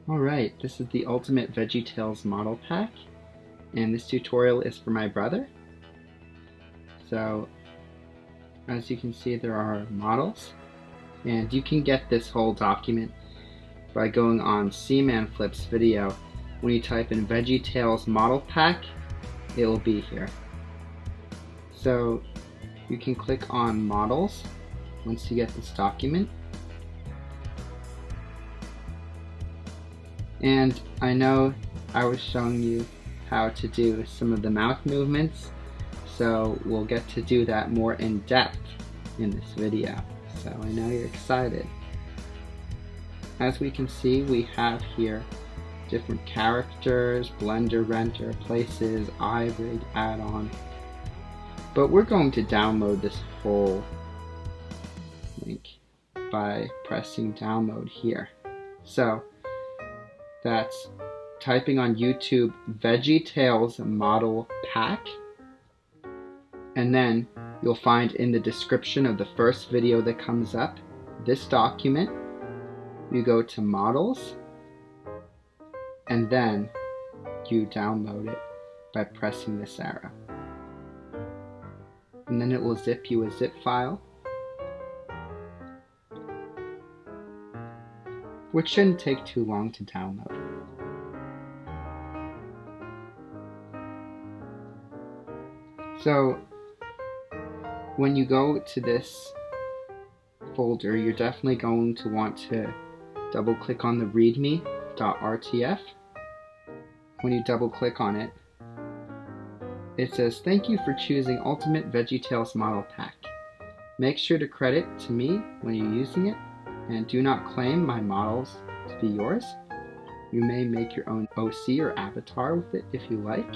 Alright, this is the Ultimate VeggieTales model pack, and this tutorial is for my brother. So, as you can see, there are models, and you can get this whole document by going on Seaman Flip's video. When you type in VeggieTales model pack, it will be here. So, you can click on models once you get this document. And I know I was showing you how to do some of the mouth movements, so we'll get to do that more in depth in this video. So I know you're excited. As we can see, we have here different characters, Blender, Render, Places, iRig, add-on. But we're going to download this whole link by pressing download here. So that's typing on YouTube VeggieTales model pack, and then you'll find in the description of the first video that comes up this document. You go to models and then you download it by pressing this arrow, and then it will zip you a zip file, which shouldn't take too long to download. So when you go to this folder, you're definitely going to want to double click on the readme.rtf. When you double click on it, it says, "Thank you for choosing Ultimate VeggieTales Model Pack. Make sure to credit to me when you're using it, and do not claim my models to be yours. You may make your own OC or avatar with it if you like.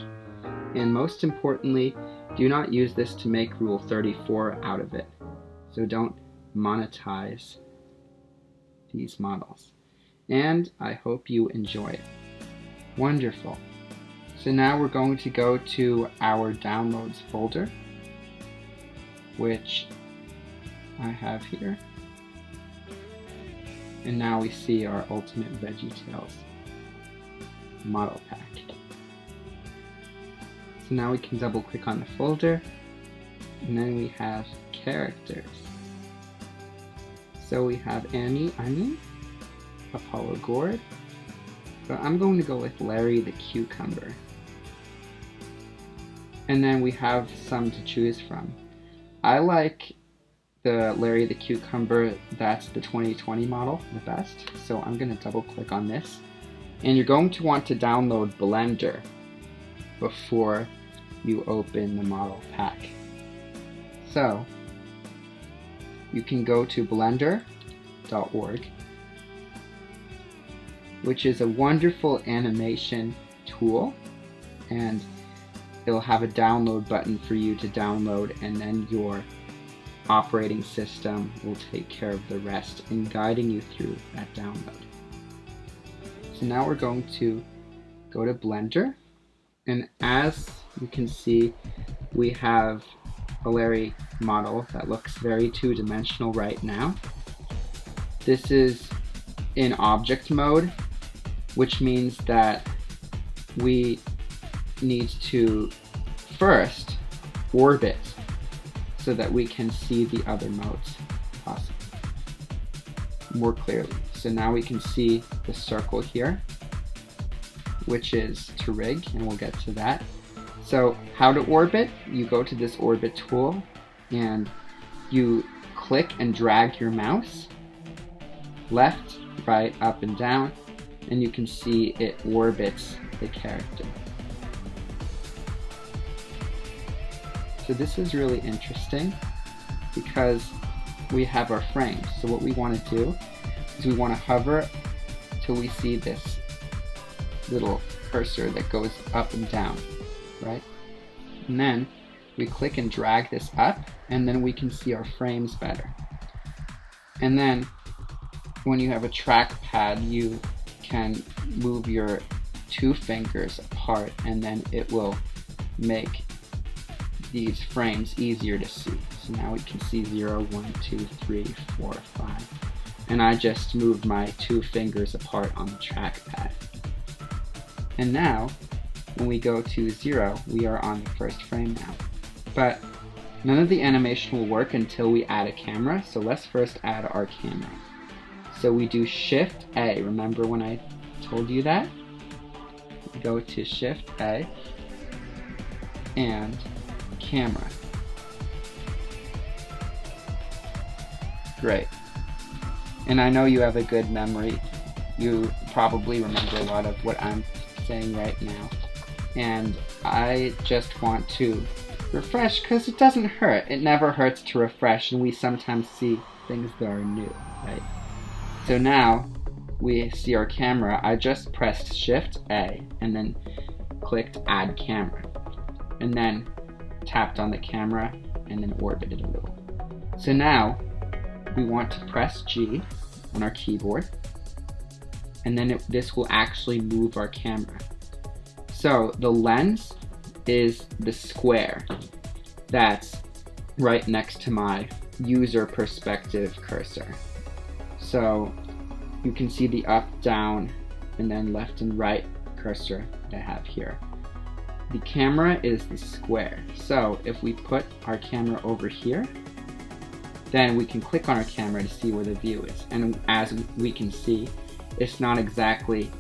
And most importantly, do not use this to make Rule 34 out of it. So don't monetize these models. And I hope you enjoy it." Wonderful. So now we're going to go to our downloads folder, which I have here. And now we see our Ultimate VeggieTales model pack. So now we can double click on the folder, and then we have characters. So we have Annie Onion, Apollo Gourd, but I'm going to go with Larry the Cucumber. And then we have some to choose from. I like the Larry the Cucumber, that's the 2020 model, the best. So I'm going to double click on this. And you're going to want to download Blender before you open the model pack. So you can go to blender.org, which is a wonderful animation tool, and it'll have a download button for you to download, and then your operating system will take care of the rest in guiding you through that download. So now we're going to go to Blender, and as you can see, we have a Larry model that looks very two-dimensional right now. This is in object mode, which means that we need to first orbit so that we can see the other modes possibly more clearly. So now we can see the circle here, which is to rig, and we'll get to that. So how to orbit? You go to this orbit tool and you click and drag your mouse left, right, up, and down, and you can see it orbits the character. So this is really interesting because we have our frames. So what we want to do is we want to hover till we see this little cursor that goes up and down, right? And then we click and drag this up, and then we can see our frames better. And then when you have a trackpad, you can move your two fingers apart, and then it will make these frames easier to see. So now we can see 0, 1, 2, 3, 4, 5, and I just moved my 2 fingers apart on the trackpad. And now, when we go to 0, we are on the first frame now. But none of the animation will work until we add a camera, so let's first add our camera. So we do Shift A, remember when I told you that? We go to Shift A, and camera. Great. And I know you have a good memory. You probably remember a lot of what I'm saying right now. And I just want to refresh because it doesn't hurt. It never hurts to refresh, and we sometimes see things that are new, right? So now we see our camera. I just pressed Shift A and then clicked Add Camera, and then tapped on the camera and then orbited a little. So now we want to press G on our keyboard, and then this will actually move our camera. So the lens is the square that's right next to my user perspective cursor. So you can see the up, down, and then left and right cursor that I have here. The camera is the square. So if we put our camera over here, then we can click on our camera to see where the view is. And as we can see, it's not exactly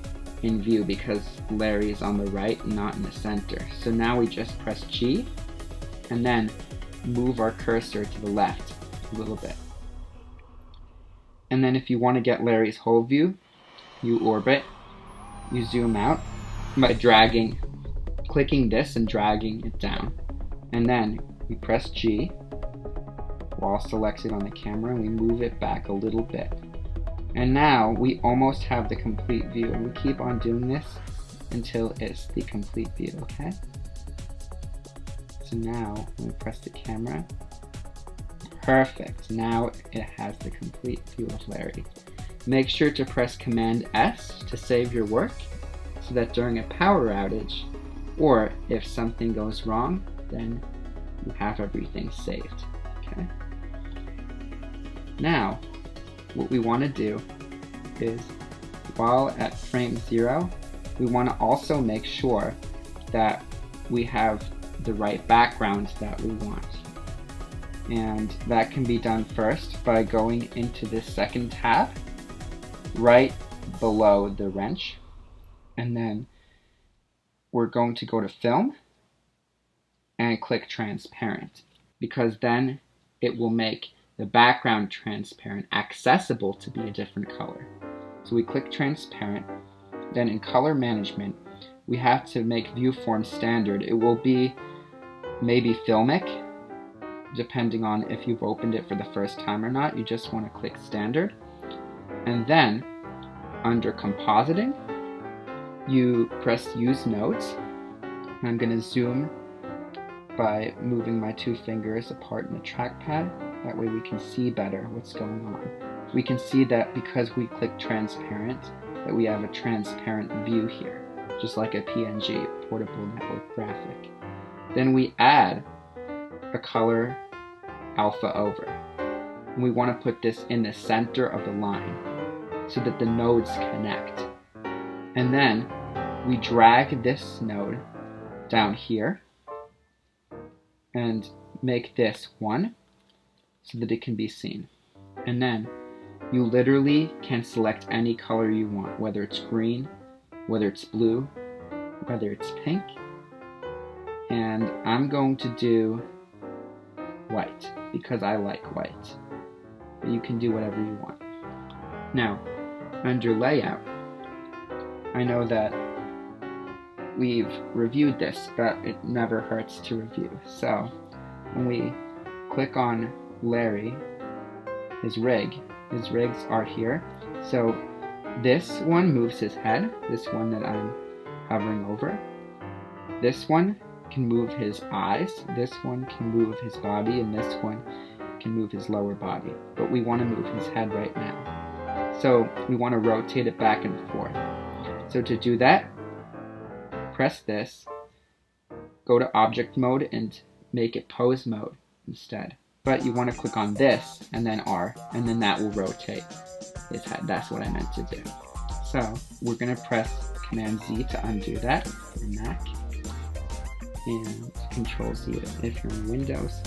in view because Larry is on the right and not in the center. So now we just press G and then move our cursor to the left a little bit. And then if you want to get Larry's whole view, you orbit, you zoom out by clicking this and dragging it down. And then we press G while selected on the camera, and we move it back a little bit. And now we almost have the complete view, and we keep on doing this until it's the complete view, okay? So now when we press the camera, perfect, now it has the complete view of Larry. Make sure to press Command S to save your work so that during a power outage, or if something goes wrong, then you have everything saved, okay? Now, what we want to do is, while at frame 0, we want to also make sure that we have the right background that we want. And that can be done first by going into this second tab, right below the wrench, and then we're going to go to Film and click Transparent, because then it will make the background transparent, accessible to be a different color. So we click Transparent, then in Color Management, we have to make Viewform Standard. It will be maybe Filmic, depending on if you've opened it for the first time or not. You just want to click Standard. And then, under Compositing, you press Use Nodes. And I'm going to zoom by moving my 2 fingers apart in the trackpad. That way we can see better what's going on. We can see that because we click Transparent, that we have a transparent view here, just like a PNG, Portable Network Graphic. Then we add a color alpha over. And we want to put this in the center of the line so that the nodes connect. And then we drag this node down here and make this 1 so that it can be seen. And then you literally can select any color you want, whether it's green, whether it's blue, whether it's pink. And I'm going to do white because I like white. But you can do whatever you want. Now, under Layout, I know that we've reviewed this, but it never hurts to review. So when we click on Larry, his rigs are here. So this one moves his head, this one that I'm hovering over. This one can move his eyes, this one can move his body, and this one can move his lower body. But we want to move his head right now. So we want to rotate it back and forth. So to do that, press this, go to Object Mode and make it Pose Mode instead. But you want to click on this and then R, and then that will rotate. his head. That's what I meant to do. So we're going to press Command Z to undo that for Mac, and Control Z if you're in Windows.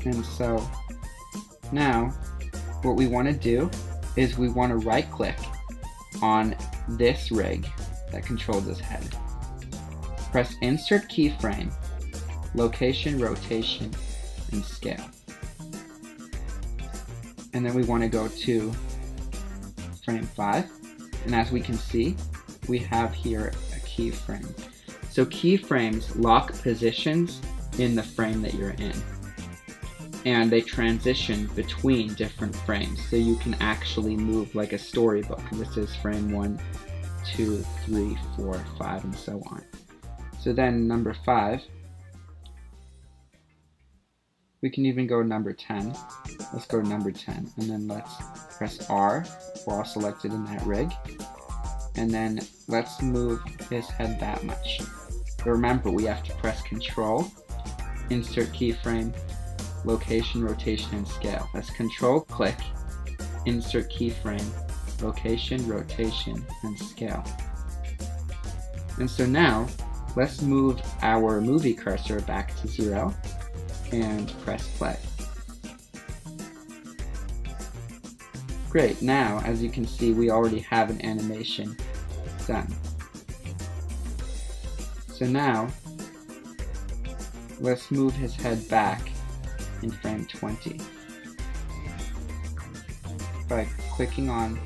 And so now what we want to do is we want to right click on this rig that controls his head. Press Insert Keyframe, Location, Rotation, and Scale. And then we want to go to frame 5. And as we can see, we have here a keyframe. So keyframes lock positions in the frame that you're in. And they transition between different frames. So you can actually move like a storybook. This is frame 1, 2, 3, 4, 5, and so on. So then number 5, we can even go number 10. Let's go number 10, and then let's press R while selected in that rig. And then let's move his head that much. But remember, we have to press Control, Insert Keyframe, Location, Rotation, and Scale. That's Control, click, Insert Keyframe, Location, Rotation, and Scale. And so now, let's move our movie cursor back to 0 and press play. Great, now as you can see we already have an animation done. So now let's move his head back in frame 20 by clicking on,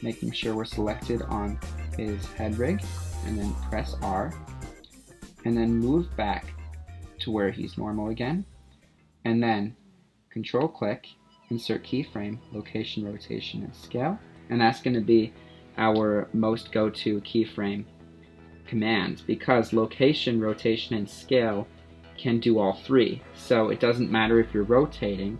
making sure we're selected on his head rig, and then press R, and then move back to where he's normal again, and then Control click, Insert Keyframe, Location, Rotation, and Scale, and that's going to be our most go-to keyframe command, because Location, Rotation, and Scale can do all three. So it doesn't matter if you're rotating,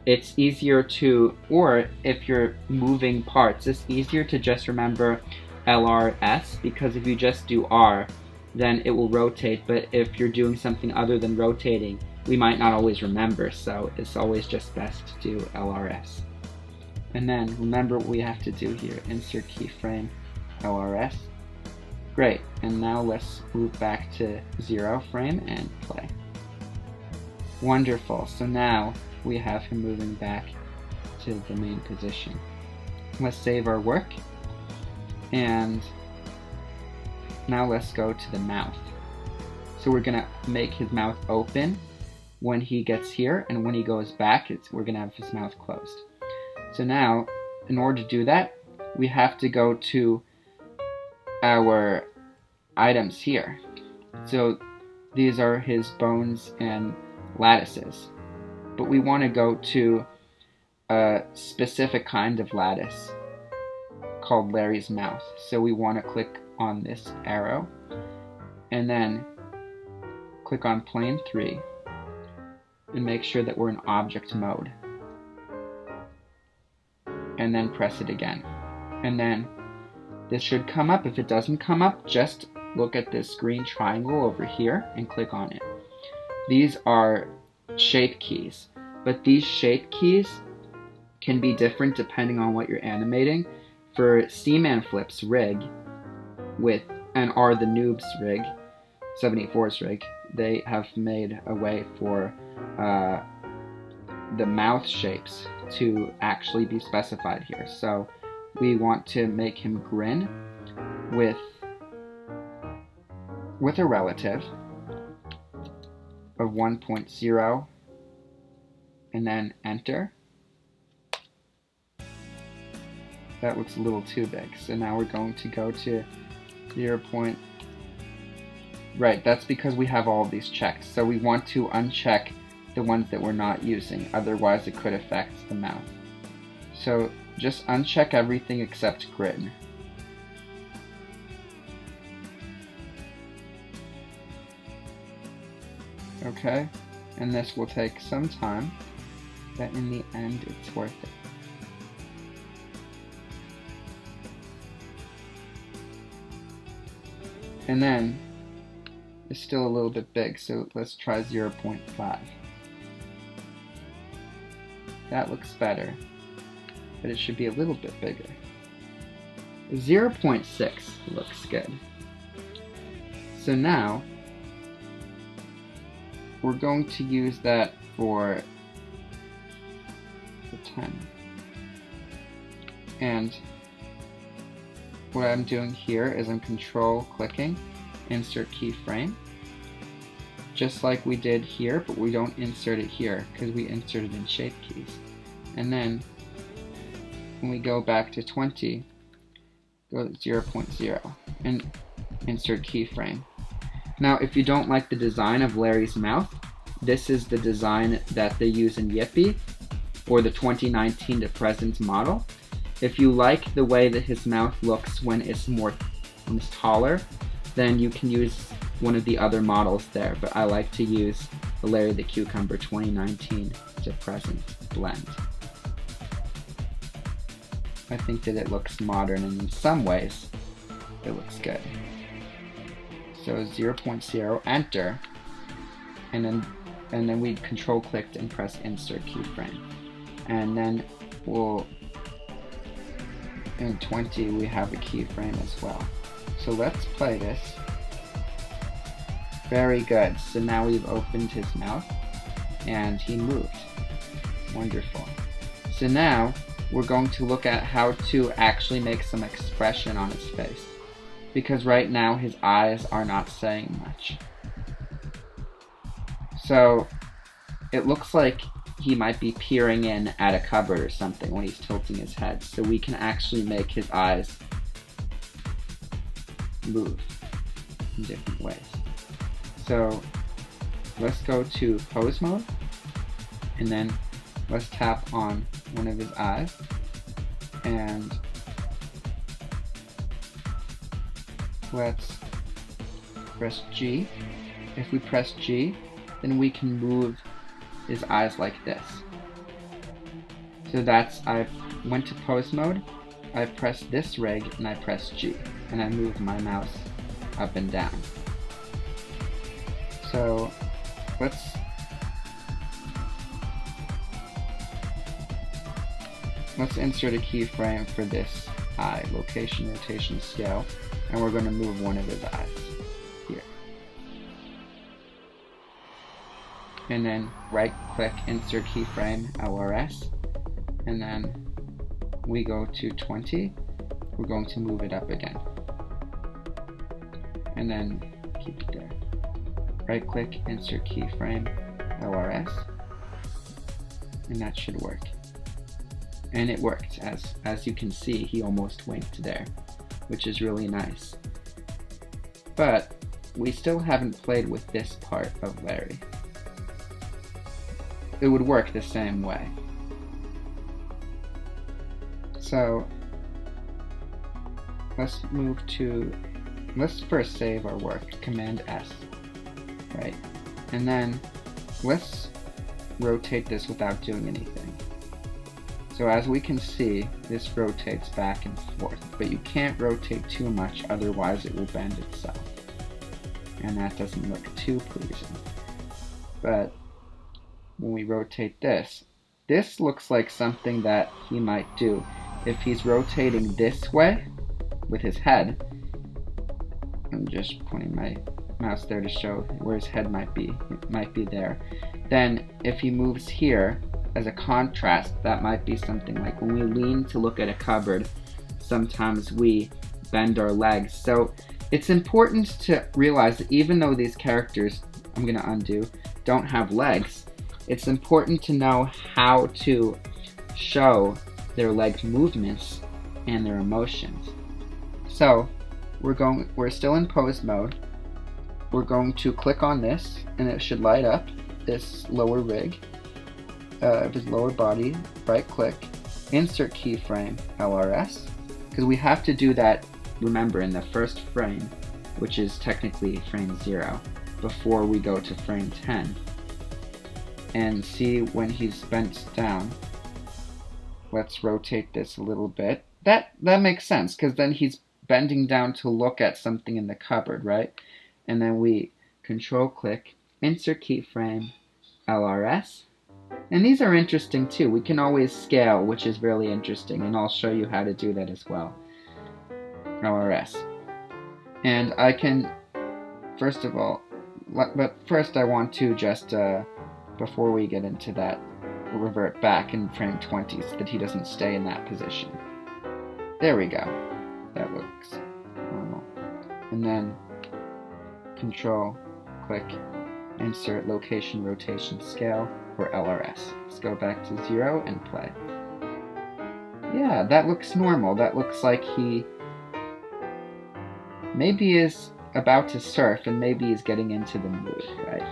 it's easier to, or if you're moving parts, it's easier to just remember LRS, because if you just do R, then it will rotate, but if you're doing something other than rotating, we might not always remember, so it's always just best to do LRS. And then remember what we have to do here, Insert Keyframe, LRS. Great, and now let's move back to 0 frame and play. Wonderful, so now we have him moving back to the main position. Let's save our work, and now let's go to the mouth. So we're gonna make his mouth open when he gets here, and when he goes back, we're gonna have his mouth closed. So now, in order to do that, we have to go to our items here. So these are his bones and lattices, but we want to go to a specific kind of lattice called Larry's mouth. So we want to click on this arrow and then click on plane 3 and make sure that we're in object mode, and then press it again, and then this should come up. If it doesn't come up, just look at this green triangle over here and click on it. These are shape keys, but these shape keys can be different depending on what you're animating. For Seaman Flip's rig and are the Noob's rig, 784's rig, they have made a way for the mouth shapes to actually be specified here. So we want to make him grin with a relative of 1.0 and then enter. That looks a little too big, so now we're going to go to 0. Right, that's because we have all of these checked, so we want to uncheck the ones that we're not using, otherwise it could affect the mouth. So just uncheck everything except grin. Okay, and this will take some time, but in the end it's worth it. And then it's still a little bit big, so let's try 0.5. That looks better. but it should be a little bit bigger. 0.6 looks good. So now, we're going to use that for the 10. And what I'm doing here is I'm control clicking, insert keyframe, just like we did here, but we don't insert it here because we inserted in shape keys. And then when we go back to 20, go to 0.0 and insert keyframe. Now, if you don't like the design of Larry's mouth, this is the design that they use in Yippee, or the 2019 to present model. If you like the way that his mouth looks when it's taller, then you can use one of the other models there, but I like to use the Larry the Cucumber 2019 to present blend. I think that it looks modern, and in some ways, it looks good. So 0.0, enter, and then we control clicked and press insert keyframe. And then in 20 we have a keyframe as well. So let's play this. Very good. So now we've opened his mouth and he moved. Wonderful. So now we're going to look at how to actually make some expression on his face, because right now his eyes are not saying much. So it looks like he might be peering in at a cupboard or something when he's tilting his head, so we can actually make his eyes move in different ways. So let's go to pose mode, and then let's tap on one of his eyes, and let's press G. If we press G, then we can move his eyes like this. So that's, I went to pose mode, I pressed this rig, and I pressed G, and I moved my mouse up and down. So let's insert a keyframe for this eye, location, rotation, scale, and we're going to move one of his eyes here. And then right click, insert keyframe, LRS, and then we go to 20, we're going to move it up again. And then keep it there. Right click, insert keyframe, LRS, and that should work. And it worked. As you can see, he almost winked there, which is really nice. But we still haven't played with this part of Larry. It would work the same way. So let's first save our work, Command S, right? And then let's rotate this without doing anything. So as we can see, this rotates back and forth, but you can't rotate too much, otherwise it will bend itself. And that doesn't look too pleasing. But when we rotate this, this looks like something that he might do. If he's rotating this way with his head, I'm just pointing my mouse there to show where his head might be. It might be there. Then if he moves here, as a contrast, that might be something like when we lean to look at a cupboard, sometimes we bend our legs. So it's important to realize that even though these characters, I'm going to undo, don't have legs, it's important to know how to show their leg movements and their emotions. So we're still in pose mode. We're going to click on this, and it should light up this lower rig of his lower body. Right click, insert keyframe, LRS, because we have to do that, remember, in the first frame, which is technically frame 0, before we go to frame 10. And see when he's bent down. Let's rotate this a little bit. That makes sense, because then he's bending down to look at something in the cupboard, right? And then we control click, insert keyframe, LRS, And these are interesting too. We can always scale, which is really interesting, and I'll show you how to do that as well. LRS. And I can, first of all, but first I want to just, before we get into that, revert back in frame 20 so that he doesn't stay in that position. There we go. That looks normal. And then Control, click, insert location rotation scale, or LRS. Let's go back to 0 and play. Yeah, that looks normal. That looks like he maybe is about to surf and maybe he's getting into the mood, right?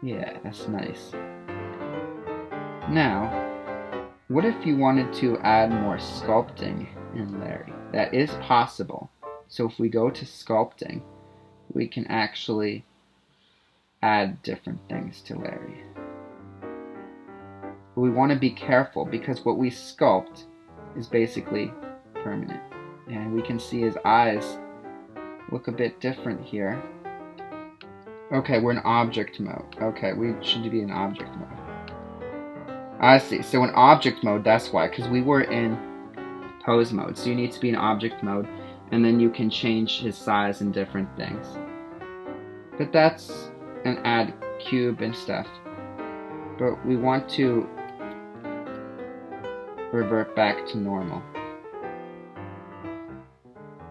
Yeah, that's nice. Now, what if you wanted to add more sculpting in Larry? That is possible. So if we go to sculpting, we can actually add different things to Larry. But we want to be careful because what we sculpt is basically permanent. And we can see his eyes look a bit different here. Okay, we're in object mode. Okay, we should be in object mode. I see. So in object mode, that's why, because we were in pose mode. So you need to be in object mode, and then you can change his size and different things. But that's an add cube and stuff. But we want to revert back to normal.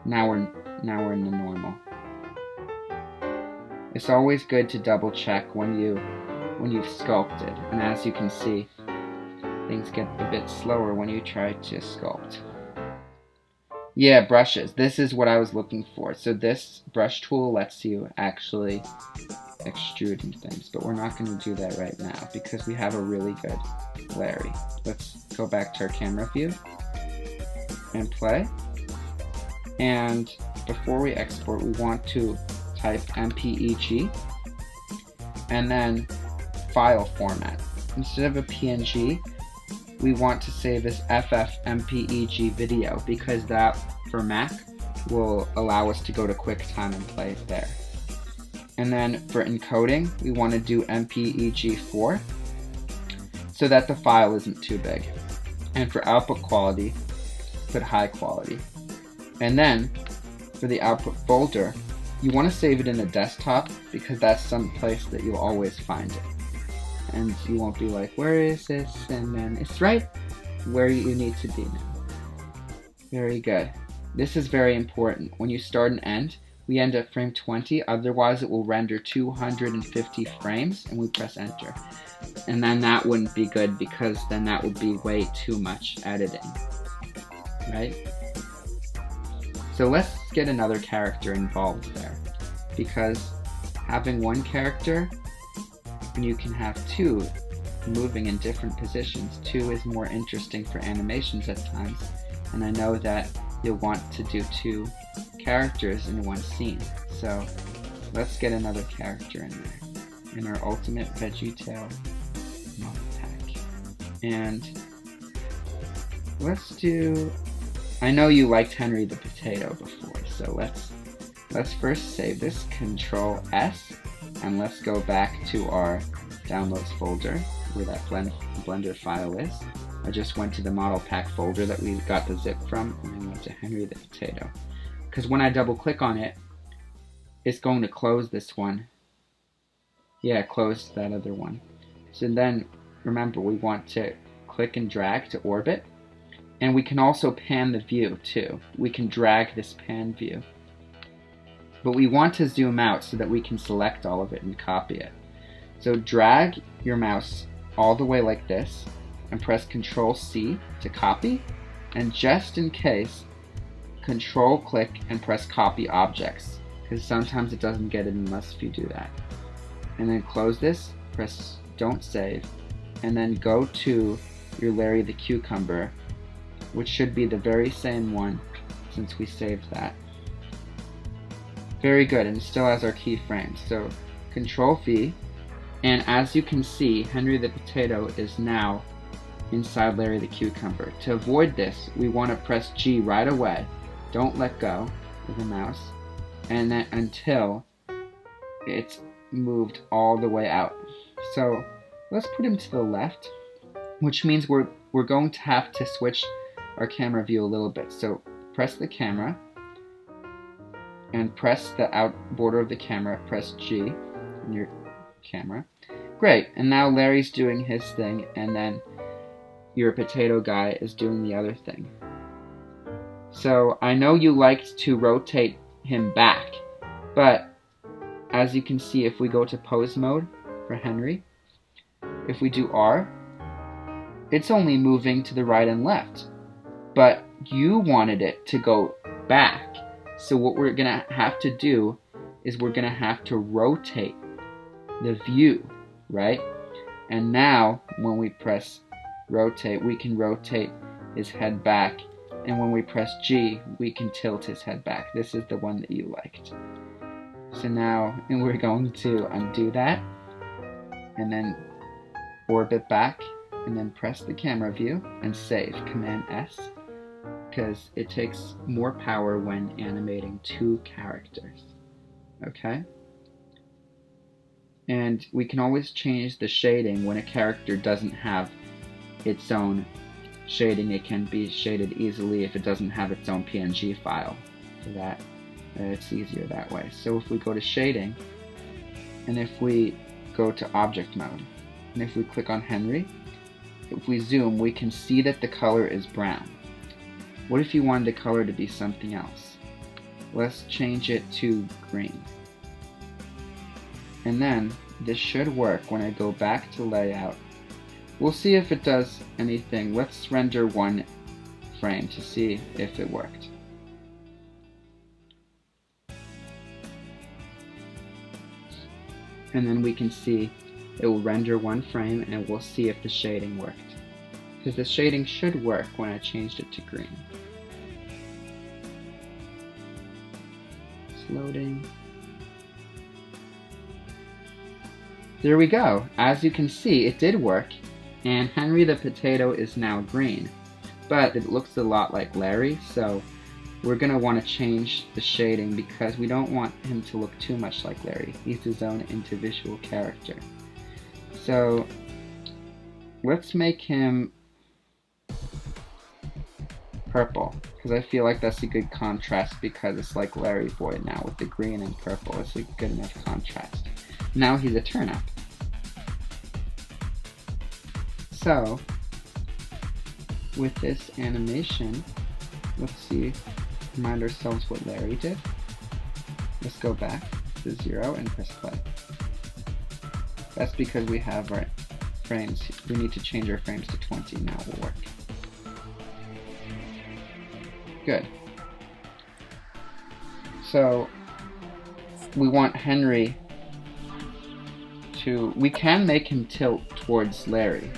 Now we're in the normal. It's always good to double check when you've sculpted, and as you can see, things get a bit slower when you try to sculpt. Yeah, brushes. This is what I was looking for. So this brush tool lets you actually extrude and things, but we're not going to do that right now because we have a really good Larry. Let's go back to our camera view and play. And before we export, we want to type MPEG and then file format. Instead of a PNG, we want to save as FFmpeg video because that, for Mac, will allow us to go to QuickTime and play it there. And then for encoding, we want to do MPEG4 so that the file isn't too big. And for output quality, put high quality. And then for the output folder, you want to save it in a desktop because that's some place that you'll always find it. And you won't be like, where is this? And then it's right where you need to be now. Very good. This is very important. When you start and end, we end at frame 20, otherwise it will render 250 frames, and we press enter. And then that wouldn't be good because then that would be way too much editing, right? So let's get another character involved there, because having one character, and you can have two moving in different positions, two is more interesting for animations at times, and I know that you'll want to do two characters in one scene. So let's get another character in there, in our ultimate VeggieTales model pack. And let's do, I know you liked Henry the Potato before, so let's first save this, Control S, and let's go back to our downloads folder where that Blender file is. I just went to the model pack folder that we got the zip from, and I went to Henry the Potato. Because when I double click on it, it's going to close this one. Yeah, close that other one. So then, remember, we want to click and drag to orbit. And we can also pan the view too. We can drag this pan view. But we want to zoom out so that we can select all of it and copy it. So drag your mouse all the way like this and press Control C to copy. And just in case, Control click and press copy objects, because sometimes it doesn't get it unless you do that. And then close this, press don't save, and then go to your Larry the Cucumber, which should be the very same one since we saved that. Very good, and it still has our keyframes. So Control V, and as you can see, Henry the Potato is now inside Larry the Cucumber. To avoid this, we want to press G right away. Don't let go of the mouse, and then until it's moved all the way out. So Let's put him to the left, which means we're going to have to switch our camera view a little bit. So press the camera and press the out border of the camera, press G in your camera. Great, and now Larry's doing his thing, and then your potato guy is doing the other thing. So I know you liked to rotate him back, but as you can see, if we go to pose mode for Henry, if we do R, it's only moving to the right and left, but you wanted it to go back. So what we're gonna have to do is we're gonna have to rotate the view, right? And now when we press rotate, we can rotate his head back, and when we press G, we can tilt his head back. This is the one that you liked. So now we're going to undo that, and then orbit back, and then press the camera view and save, Command S, because it takes more power when animating two characters. Okay? And we can always change the shading when a character doesn't have its own shading. It can be shaded easily if it doesn't have its own PNG file. For that, it's easier that way. So if we go to shading, and if we go to object mode, and if we click on Henry, if we zoom, we can see that the color is brown. What if you wanted the color to be something else? Let's change it to green. And then this should work when I go back to layout. We'll see if it does anything. Let's render one frame to see if it worked. And then we can see it will render one frame, and we'll see if the shading worked. Because the shading should work when I changed it to green. It's loading. There we go. As you can see, it did work, and Henry the Potato is now green. But it looks a lot like Larry, so we're going to want to change the shading because we don't want him to look too much like Larry. He's his own individual character. So let's make him purple, because I feel like that's a good contrast, because it's like Larry Boy now with the green and purple. It's a good enough contrast. Now he's a turnip. So with this animation, let's see, remind ourselves what Larry did. Let's go back to 0 and press play. That's because we have our frames. We need to change our frames to 20. Now it will work. Good. So we want Henry to, we can make him tilt towards Larry.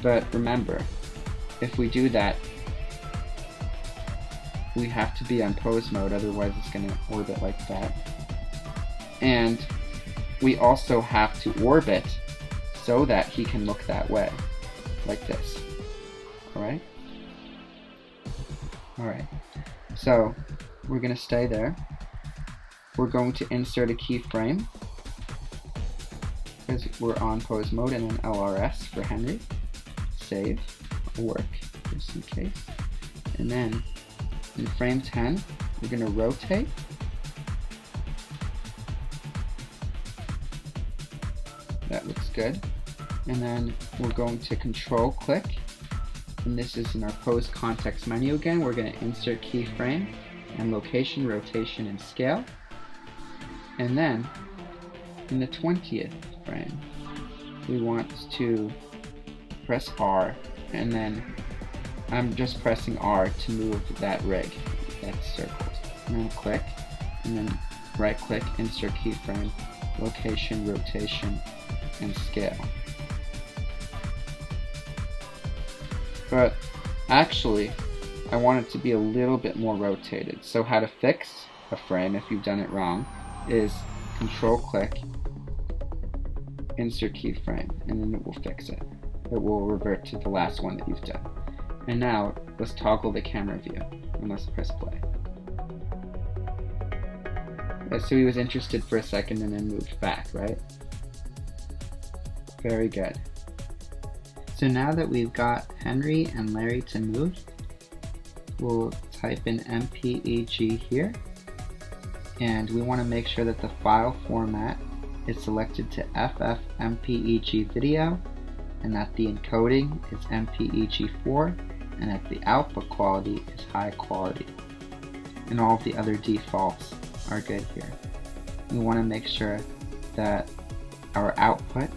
But remember, if we do that, we have to be on pose mode, otherwise it's going to orbit like that. And we also have to orbit so that he can look that way, like this. Alright? Alright. So, we're going to stay there. We're going to insert a keyframe, because we're on pose mode, and then LRS for Henry. Save. Work, just in case. And then, in frame 10, we're going to rotate. That looks good. And then we're going to control click, and this is in our pose context menu again. We're going to insert keyframe and location, rotation, and scale. And then in the 20th frame, we want to press R, and then I'm just pressing R to move that rig that's circled. And then click, and then right click, insert keyframe, location, rotation, and scale. But actually, I want it to be a little bit more rotated. So how to fix a frame if you've done it wrong is control click, insert keyframe, and then it will fix it. It will revert to the last one that you've done. And now let's toggle the camera view, and let's press play. So he was interested for a second and then moved back, right? Very good. So now that we've got Henry and Larry to move, we'll type in MPEG here, and we want to make sure that the file format is selected to FFmpeg video, and that the encoding is MPEG4, and that the output quality is high quality. And all of the other defaults are good here. We want to make sure that our output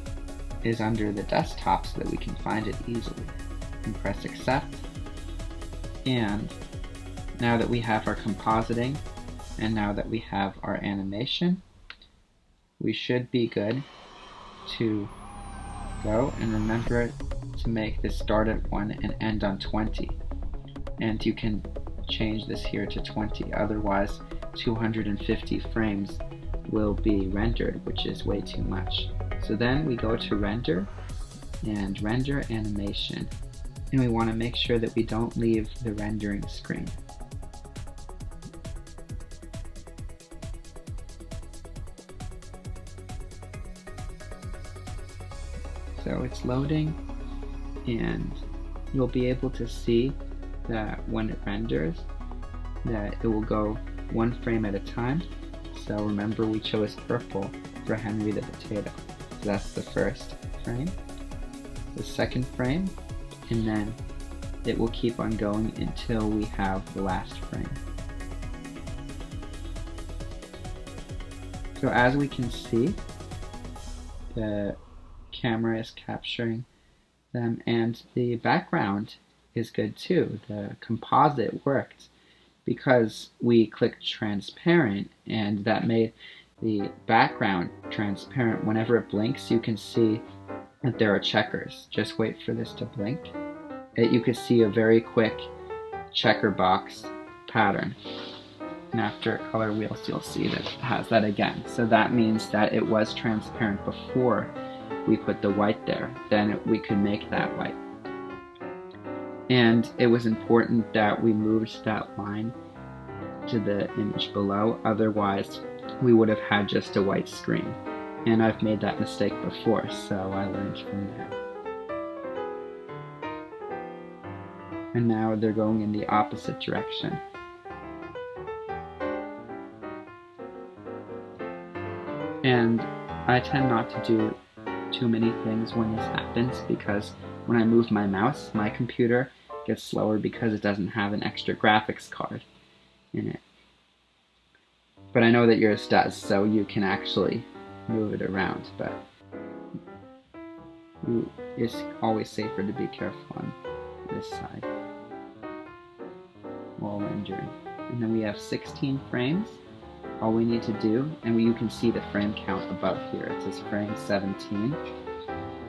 is under the desktop so that we can find it easily. And press accept. And now that we have our compositing, and now that we have our animation, we should be good to go. And remember to make this start at 1 and end on 20. And you can change this here to 20, otherwise 250 frames will be rendered, which is way too much. So then we go to render and render animation, and we want to make sure that we don't leave the rendering screen. So it's loading, and you'll be able to see that when it renders, that it will go 1 frame at a time. So remember, we chose purple for Henry the Potato. So that's the first frame, the second frame, and then it will keep on going until we have the last frame. So as we can see, the camera is capturing them, and the background is good too. The composite worked because we clicked transparent, and that made the background transparent. Whenever it blinks, you can see that there are checkers. Just wait for this to blink. You can see a very quick checker box pattern. And after color wheels, you'll see that it has that again. So that means that it was transparent before we put the white there. Then we could make that white. And it was important that we moved that line to the image below, otherwise we would have had just a white screen. And I've made that mistake before, so I learned from that. And now they're going in the opposite direction. And I tend not to do too many things when this happens, because when I move my mouse, my computer gets slower because it doesn't have an extra graphics card in it. But I know that yours does, so you can actually move it around, but it's always safer to be careful on this side while rendering. And then we have 16 frames. All we need to do, and you can see the frame count above here. It says frame 17,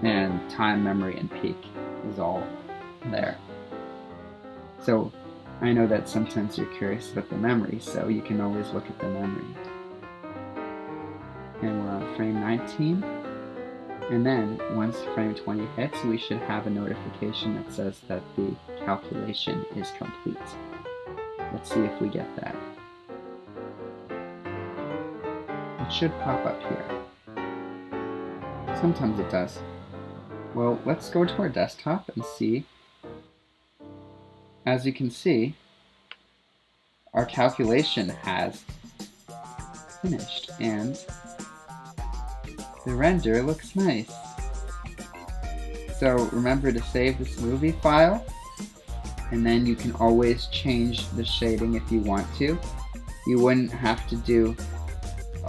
and time, memory, and peak is all there. So I know that sometimes you're curious about the memory, so you can always look at the memory. And we're on frame 19, and then once frame 20 hits, we should have a notification that says that the calculation is complete. Let's see if we get that. It should pop up here. Sometimes it does. Well, let's go to our desktop and see. As you can see, our calculation has finished, and the render looks nice. So remember to save this movie file, and then you can always change the shading if you want to. You wouldn't have to do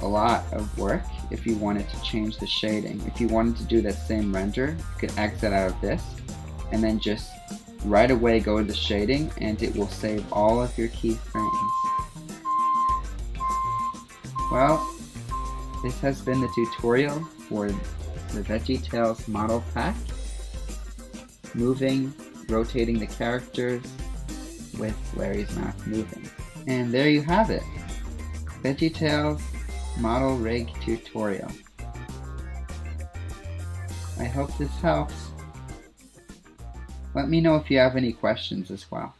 a lot of work if you wanted to change the shading. If you wanted to do that same render, you could exit out of this and then just right away go to the shading, and it will save all of your keyframes. Well, this has been the tutorial for the VeggieTales model pack, moving, rotating the characters with Larry's mouth moving. And there you have it, VeggieTales model rig tutorial. I hope this helps. Let me know if you have any questions as well.